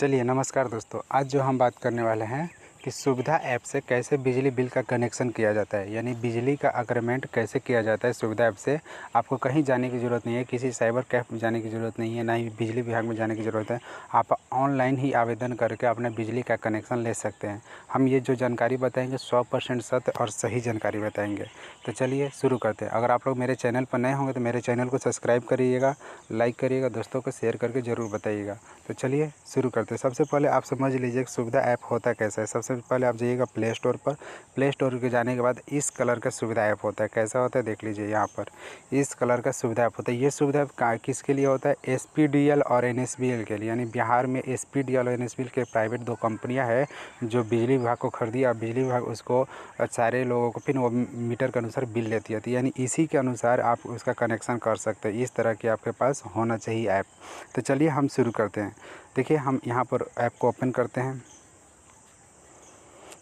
चलिए नमस्कार दोस्तों, आज जो हम बात करने वाले हैं कि सुविधा ऐप से कैसे बिजली बिल का कनेक्शन किया जाता है, यानी बिजली का अग्रीमेंट कैसे किया जाता है सुविधा ऐप से। आपको कहीं जाने की ज़रूरत नहीं है, किसी साइबर कैफ़े में जाने की ज़रूरत नहीं है, ना ही बिजली विभाग में जाने की ज़रूरत है। आप ऑनलाइन ही आवेदन करके अपने बिजली का कनेक्शन ले सकते हैं। हम ये जो जानकारी बताएंगे 100% सत्य और सही जानकारी बताएंगे। तो चलिए शुरू करते हैं। अगर आप लोग मेरे चैनल पर नए होंगे तो मेरे चैनल को सब्सक्राइब करिएगा, लाइक करिएगा, दोस्तों को शेयर करके ज़रूर बताइएगा। तो चलिए शुरू करते हैं। सबसे पहले आप समझ लीजिए कि सुविधा ऐप होता कैसा है। सबसे पहले आप जाइएगा प्ले स्टोर पर। प्ले स्टोर के जाने के बाद इस कलर का सुविधा ऐप होता है। कैसा होता है देख लीजिए, यहाँ पर इस कलर का सुविधा ऐप होता है। ये सुविधा ऐप किसके लिए होता है? एसपीडीएल और एनएसबीएल के लिए। यानी बिहार में एसपीडीएल और एनएसबीएल के प्राइवेट दो कंपनियां हैं जो बिजली विभाग को खरीदी और बिजली विभाग उसको सारे लोगों को फिर वो मीटर के अनुसार बिल लेती है। यानी इसी के अनुसार आप उसका कनेक्शन कर सकते हैं। इस तरह की आपके पास होना चाहिए ऐप। तो चलिए हम शुरू करते हैं। देखिए हम यहाँ पर ऐप को ओपन करते हैं।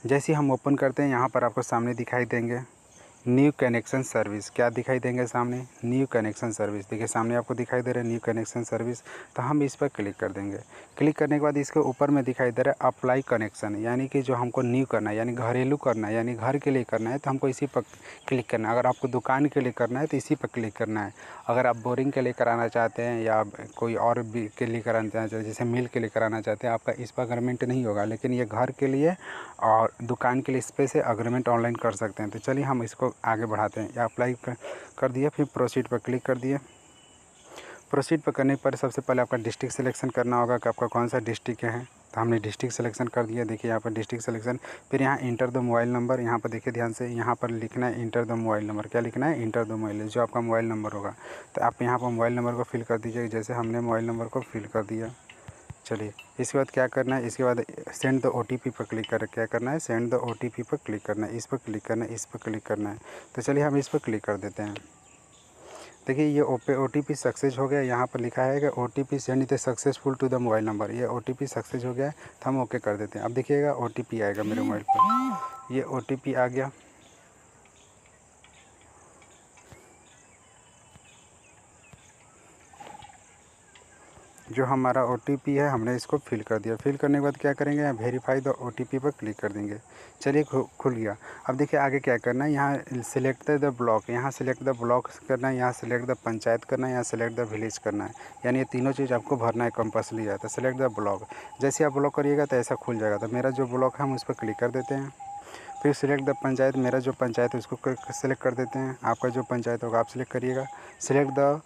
जैसे हम ओपन करते हैं यहाँ पर आपको सामने दिखाई देंगे न्यू कनेक्शन सर्विस। क्या दिखाई देंगे सामने? New connection service. देखिए सामने आपको दिखाई दे रहा है न्यू कनेक्शन सर्विस। तो हम इस पर क्लिक कर देंगे। क्लिक करने के बाद इसके ऊपर में दिखाई दे रहा है अप्लाई कनेक्शन, यानी कि जो हमको न्यू करना है, यानी घरेलू करना है, यानी घर के लिए करना है तो हमको इसी पर क्लिक करना है। अगर आपको दुकान के लिए करना है तो इसी पर क्लिक करना है। अगर आप बोरिंग के लिए कराना चाहते हैं या कोई और भी के लिए कराना चाहते हैं, जैसे मिल के लिए कराना चाहते हैं, आपका इस पर अग्रीमेंट नहीं होगा। लेकिन ये घर के लिए और दुकान के लिए इस पर से अग्रीमेंट ऑनलाइन कर सकते हैं। तो चलिए हम इसको आगे बढ़ाते हैं। या अप्लाई कर दिया, फिर प्रोसीड पर क्लिक कर दिए। प्रोसीड पर करने पर सबसे पहले आपका डिस्ट्रिक्ट सिलेक्शन करना होगा कि आपका कौन सा डिस्ट्रिक्ट है। तो हमने डिस्ट्रिक्ट सिलेक्शन कर दिया। देखिए यहाँ पर डिस्ट्रिक्ट सिलेक्शन, फिर यहाँ इंटर द मोबाइल नंबर। यहाँ पर देखिए ध्यान से, यहाँ पर लिखना है इंटर द मोबाइल नंबर। क्या लिखना है? इंटर द मोबाइल, जो आपका मोबाइल नंबर होगा। तो आप यहाँ पर मोबाइल नंबर को फिल कर दीजिए, जैसे हमने मोबाइल नंबर को फिल कर दिया। चलिए इसके बाद क्या करना है? इसके बाद सेंड द ओटीपी पर क्लिक कर, क्या करना है? सेंड द ओटीपी पर क्लिक करना है। इस पर क्लिक करना है, इस पर क्लिक करना है। तो चलिए हम इस पर क्लिक कर देते हैं। देखिए ये ओटीपी सक्सेस हो गया। यहाँ पर लिखा है कि OTP send is successful to the mobile number. ये ओटीपी सक्सेस हो गया है, तो हम ओके कर देते हैं। अब देखिएगा ओटीपी आएगा मेरे मोबाइल पर। ये ओटीपी आ गया। जो हमारा ओटीपी है हमने इसको फिल कर दिया। फिल करने के बाद क्या करेंगे? वेरीफाई द ओटीपी पर क्लिक कर देंगे। चलिए खुल गया। अब देखिए आगे क्या करना है। यहाँ सिलेक्ट द ब्लॉक, यहाँ सिलेक्ट द ब्लॉक करना है, यहाँ सिलेक्ट द पंचायत करना है, यहाँ सिलेक्ट द विलेज करना है। यानी ये तीनों चीज़ आपको भरना है, कंपल्सरी है। तो सिलेक्ट द ब्लॉक, जैसे आप ब्लॉक करिएगा तो ऐसा खुल जाएगा। तो मेरा जो ब्लॉक है हम उस पर क्लिक कर देते हैं। फिर सिलेक्ट द पंचायत, मेरा जो पंचायत है उसको सिलेक्ट कर देते हैं। आपका जो पंचायत होगा आप सिलेक्ट करिएगा। सिलेक्ट द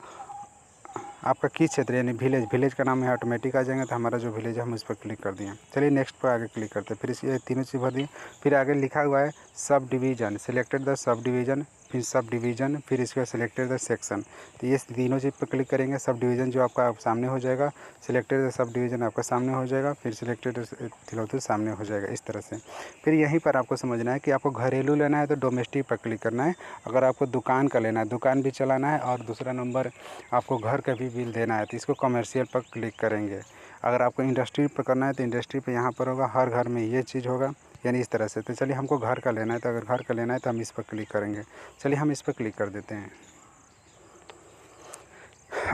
आपका किस क्षेत्र, यानी विलेज का नाम है ऑटोमेटिक आ जाएंगे। तो हमारा जो विलेज है हम उस पर क्लिक कर दिए। चलिए नेक्स्ट पर आगे क्लिक करते हैं। फिर ये तीनों चीज़ भर दिए। फिर आगे लिखा हुआ है sub division, selected the sub division, फिर सब डिवीज़न, फिर इसके बाद सिलेक्टेड द सेक्शन। तो ये तीनों चीज़ पर क्लिक करेंगे। सब डिवीज़न जो आपका सामने हो जाएगा, सिलेक्टेड द सब डिवीज़न आपका सामने हो जाएगा, फिर सिलेक्टेड थिलोथू सामने हो जाएगा, इस तरह से। फिर यहीं पर आपको समझना है कि आपको घरेलू लेना है तो डोमेस्टिक पर क्लिक करना है। अगर आपको दुकान का लेना है, दुकान भी चलाना है, और दूसरा नंबर आपको घर का भी बिल देना है, तो इसको कमर्शियल पर क्लिक करेंगे। अगर आपको इंडस्ट्री पर करना है तो इंडस्ट्री पे यहाँ पर होगा, हर घर में ये चीज़ होगा, यानी इस तरह से। तो चलिए हमको घर का लेना है, तो अगर घर का लेना है तो हम इस पर क्लिक करेंगे। चलिए हम इस पर क्लिक कर देते हैं।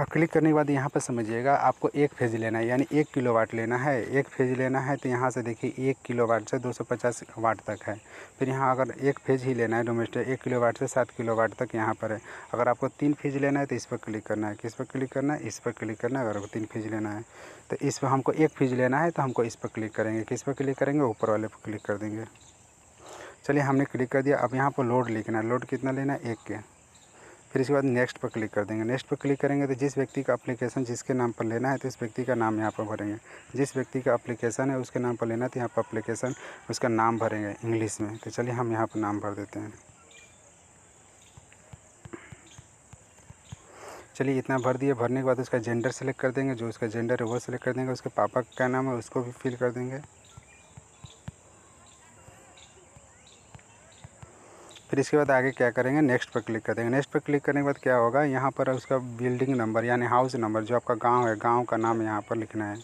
क्लिक करने के बाद यहाँ पर समझिएगा आपको एक फेज लेना है, यानी 1 किलोवाट लेना है। एक फेज लेना है तो यहाँ से देखिए 1 किलोवाट से 250 वाट तक है। फिर यहाँ अगर एक फेज ही लेना है डोमेस्टिक, 1 किलोवाट से 7 किलोवाट तक यहाँ पर है। अगर आपको 3 फेज लेना है तो इस पर क्लिक करना है। किस पर क्लिक करना है? इस पर क्लिक करना है। अगर आपको 3 फेज लेना है तो इस पर, हमको 1 फेज लेना है तो हमको इस पर क्लिक करेंगे। किस पर क्लिक करेंगे? ऊपर वाले पर क्लिक कर देंगे। चलिए हमने क्लिक कर दिया। अब यहाँ पर लोड लिखना है, लोड कितना लेना है? 1 के। फिर इसके बाद नेक्स्ट पर क्लिक कर देंगे। नेक्स्ट पर क्लिक करेंगे तो जिस व्यक्ति का एप्लीकेशन जिसके नाम पर लेना है तो इस व्यक्ति का नाम यहाँ पर भरेंगे। जिस व्यक्ति का एप्लीकेशन है उसके नाम पर लेना है तो यहाँ पर एप्लीकेशन उसका नाम भरेंगे इंग्लिश में। तो चलिए हम यहाँ पर नाम भर देते हैं। चलिए इतना भर दिए। भरने के बाद उसका जेंडर सेलेक्ट कर देंगे, जो उसका जेंडर है वो सेलेक्ट कर देंगे। उसके पापा का क्या नाम है उसको भी फिल कर देंगे। फिर इसके बाद आगे क्या करेंगे? नेक्स्ट पर क्लिक कर देंगे। नेक्स्ट पर क्लिक करने के बाद क्या होगा? यहाँ पर उसका बिल्डिंग नंबर यानी हाउस नंबर, जो आपका गांव है, गांव का नाम यहाँ पर लिखना है।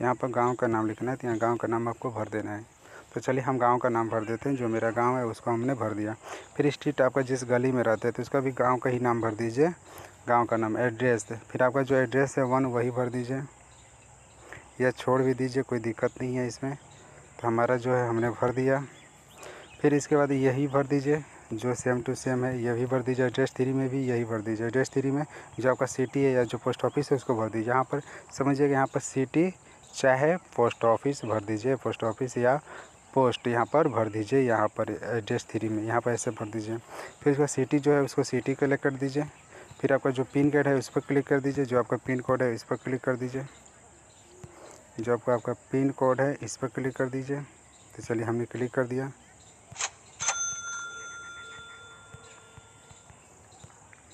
यहाँ पर गांव का नाम लिखना है, तो यहाँ गांव का नाम आपको भर देना है। तो चलिए हम गांव का नाम भर देते हैं। जो मेरा गांव है उसको हमने भर दिया। फिर स्ट्रीट, आपका जिस गली में रहते हैं तो उसका भी गाँव का ही नाम भर दीजिए, गाँव का नाम। एड्रेस, फिर आपका जो एड्रेस है 1 वही भर दीजिए। या छोड़ भी दीजिए, कोई दिक्कत नहीं है इसमें। तो हमारा जो है हमने भर दिया। फिर इसके बाद यही भर दीजिए जो सेम टू सेम है, ये भी भर दीजिए। एड्रेस 3 में भी यही भर दीजिए। एड्रेस 3 में जो आपका सिटी है या जो पोस्ट ऑफिस है उसको भर दीजिए। यहाँ पर समझिएगा, यहाँ पर सिटी चाहे पोस्ट ऑफिस भर दीजिए, पोस्ट ऑफिस या पोस्ट यहाँ पर भर दीजिए। यहाँ पर एड्रेस 3 में यहाँ पर ऐसे भर दीजिए। फिर उसका सिटी जो है उसको सिटी कलेक्ट कर दीजिए। फिर आपका जो पिन कोड है उस पर क्लिक कर दीजिए। जो आपका पिन कोड है इस पर क्लिक कर दीजिए। जो आपका पिन कोड है इस पर क्लिक कर दीजिए। तो चलिए हमने क्लिक कर दिया।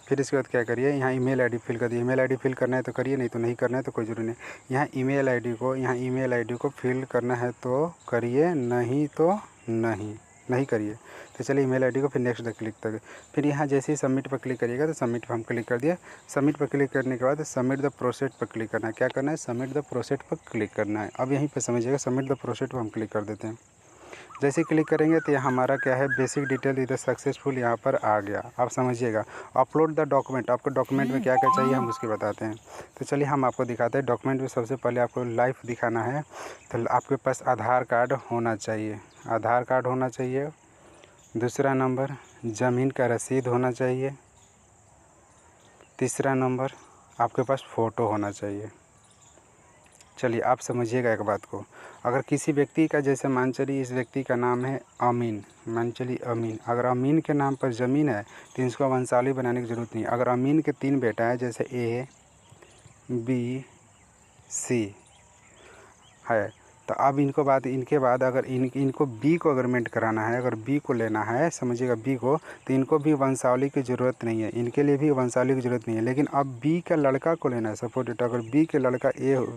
फिर इसके बाद क्या करिए, यहाँ ईमेल आईडी फिल कर दिए। ईमेल आईडी फिल करना है तो करिए, नहीं तो नहीं करना है तो कोई ज़रूरी नहीं। यहाँ ईमेल आईडी को फिल करना है तो करिए, नहीं तो नहीं करिए। तो चलिए ईमेल आईडी को फिर नेक्स्ट क्लिक करिए। फिर यहाँ जैसे ही सबमिट पर क्लिक करिएगा तो सबमिट पर हम क्लिक कर दिया। सबमिट पर क्लिक करने के बाद सबमिट द प्रोसेस पर क्लिक करना है। क्या करना है, सबमिट द प्रोसेस पर क्लिक करना है। अब यहीं पर समझिएगा, सबमिट द प्रोसेस पर हम क्लिक कर देते हैं। जैसे ही क्लिक करेंगे तो यहाँ हमारा क्या है, बेसिक डिटेल इधर सक्सेसफुल यहाँ पर आ गया। आप समझिएगा, अपलोड द डॉक्यूमेंट, आपको डॉक्यूमेंट में क्या क्या चाहिए हम उसके बताते हैं। तो चलिए हम आपको दिखाते हैं। डॉक्यूमेंट में सबसे पहले आपको लाइव दिखाना है तो आपके पास आधार कार्ड होना चाहिए। आधार कार्ड होना चाहिए। दूसरा नंबर ज़मीन का रसीद होना चाहिए। तीसरा नंबर आपके पास फ़ोटो होना चाहिए। चलिए आप समझिएगा एक बात को, अगर किसी व्यक्ति का, जैसे मान चलिए इस व्यक्ति का नाम है अमीन, मान चलिए अमीन, अगर अमीन के नाम पर ज़मीन है तो इसको वंशावली बनाने की ज़रूरत नहीं। अगर अमीन के 3 बेटा है, जैसे ए बी सी है, तो अब इनके बाद अगर इनको बी को अग्रीमेंट कराना है, अगर बी को लेना है, समझिएगा बी को, तो इनको भी वंशावली की ज़रूरत नहीं है। इनके लिए भी वंशावली की ज़रूरत नहीं है। लेकिन अब बी का लड़का को लेना है, सपोज डेट अगर बी के लड़का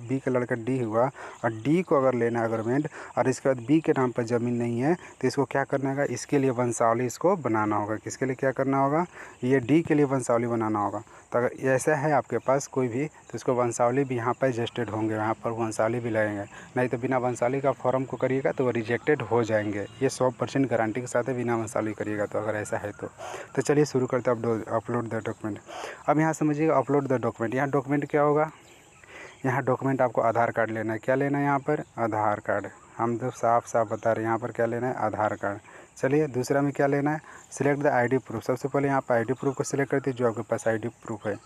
बी का लड़का डी हुआ और डी को अगर लेना है अग्रीमेंट, और इसके बाद बी के नाम पर ज़मीन नहीं है, तो इसको क्या करना होगा, इसके लिए वंशावली इसको बनाना होगा। किसके लिए क्या करना होगा, ये डी के लिए वंशावली बनाना होगा। तो अगर ऐसा है आपके पास कोई भी, तो इसको वंशावली भी यहाँ पर रजिस्टर्ड होंगे, यहाँ पर वंशावली भी लगेंगे। नहीं तो बिना वंशावली का फॉर्म को करिएगा तो वो रिजेक्टेड हो जाएंगे। ये 100% गारंटी के साथ है, बिना वंशावली करिएगा तो, अगर ऐसा है तो चलिए शुरू करते हैं अपलोड द डॉक्यूमेंट। अब यहाँ समझिएगा अपलोड द डॉक्यूमेंट। यहाँ डॉक्यूमेंट क्या होगा, यहाँ डॉक्यूमेंट आपको आधार कार्ड लेना है। क्या लेना है यहाँ पर, आधार कार्ड। हम तो साफ साफ बता रहे हैं, यहाँ पर क्या लेना है, आधार कार्ड। चलिए दूसरा में क्या लेना है, सिलेक्ट द आईडी प्रूफ। सबसे पहले यहाँ पर आईडी प्रूफ को सिलेक्ट करते हैं, जो आपके पास आईडी प्रूफ है।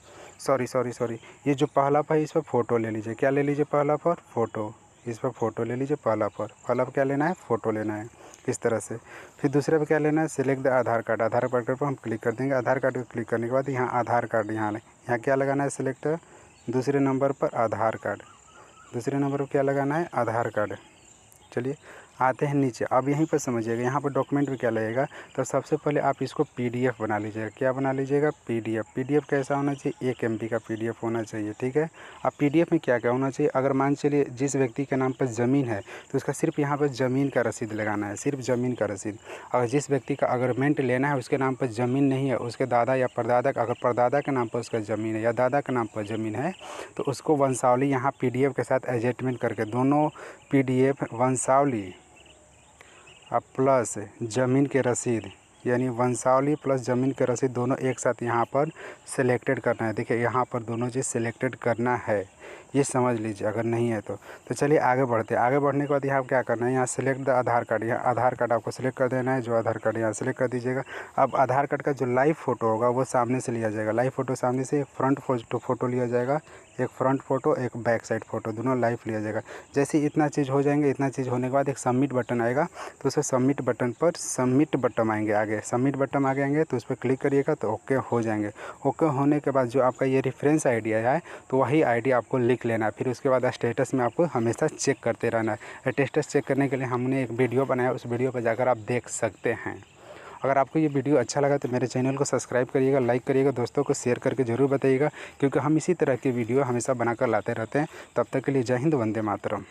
सॉरी ये जो पहला पर है इस पर फ़ोटो ले लीजिए। क्या ले लीजिए, पहला पर फ़ोटो, इस पर फ़ोटो ले लीजिए। पहला पर क्या लेना है, फ़ोटो लेना है, इस तरह से। फिर दूसरे पे क्या लेना है, select the Aadhaar card. Aadhaar card पर हम क्लिक कर देंगे। आधार कार्ड पर क्लिक करने के बाद यहाँ आधार कार्ड, यहाँ क्या लगाना है, सिलेक्ट दूसरे नंबर पर आधार कार्ड। दूसरे नंबर पर क्या लगाना है, आधार कार्ड। चलिए आते हैं नीचे। अब यहीं पर समझिएगा, यहाँ पर डॉक्यूमेंट में क्या लगेगा, तो सबसे पहले आप इसको पीडीएफ बना लीजिएगा। क्या बना लीजिएगा, पीडीएफ कैसा होना चाहिए, 1 MB का पीडीएफ होना चाहिए, ठीक है। अब पीडीएफ में क्या क्या होना चाहिए, अगर मान चलिए जिस व्यक्ति के नाम पर ज़मीन है तो उसका सिर्फ यहाँ पर ज़मीन का रसीद लगाना है, सिर्फ ज़मीन का रसीद। अगर जिस व्यक्ति का अग्रीमेंट लेना है उसके नाम पर ज़मीन नहीं है, उसके दादा या परदादा, अगर परदादा के नाम पर उसका ज़मीन है या दादा के नाम पर ज़मीन है, तो उसको वंशावली यहाँ पीडीएफ के साथ एडजस्टमेंट करके दोनों पीडीएफ वंशावली अब प्लस ज़मीन के रसीद, यानी वंशावली प्लस ज़मीन के रसीद दोनों एक साथ यहाँ पर सिलेक्टेड करना है। देखिए यहाँ पर दोनों चीज़ सिलेक्टेड करना है, ये समझ लीजिए अगर नहीं है तो चलिए आगे बढ़ते हैं। आगे बढ़ने के बाद यहाँ क्या करना है, यहाँ सेलेक्ट द आधार कार्ड। यहाँ आधार कार्ड आपको सेलेक्ट कर देना है, जो आधार कार्ड यहाँ सेलेक्ट कर दीजिएगा। अब आधार कार्ड का जो लाइव फ़ोटो होगा वो सामने से लिया जाएगा। लाइव फ़ोटो सामने से, एक फ्रंट फ़ोटो लिया जाएगा, एक फ्रंट फ़ोटो, एक बैक साइड फ़ोटो, दोनों लाइव लिया जाएगा। जैसे ही इतना चीज़ हो जाएंगे, इतना चीज़ होने के बाद एक सबमिट बटन आएगा, तो उस सबमिट बटन पर सबमिट बटन आएंगे, आगे सबमिट बटन आगे आएंगे तो उस पर क्लिक करिएगा तो ओके हो जाएंगे। ओके होने के बाद जो आपका ये रेफरेंस आईडी आया है तो वही आईडी आपको लिख लेना है। फिर उसके बाद स्टेटस में आपको हमेशा चेक करते रहना है। स्टेटस चेक करने के लिए हमने एक वीडियो बनाया, उस वीडियो पर जाकर आप देख सकते हैं। अगर आपको ये वीडियो अच्छा लगा तो मेरे चैनल को सब्सक्राइब करिएगा, लाइक करिएगा, दोस्तों को शेयर करके ज़रूर बताइएगा, क्योंकि हम इसी तरह की वीडियो हमेशा बनाकर लाते रहते हैं। तब तक के लिए जय हिंद, वंदे मातरम।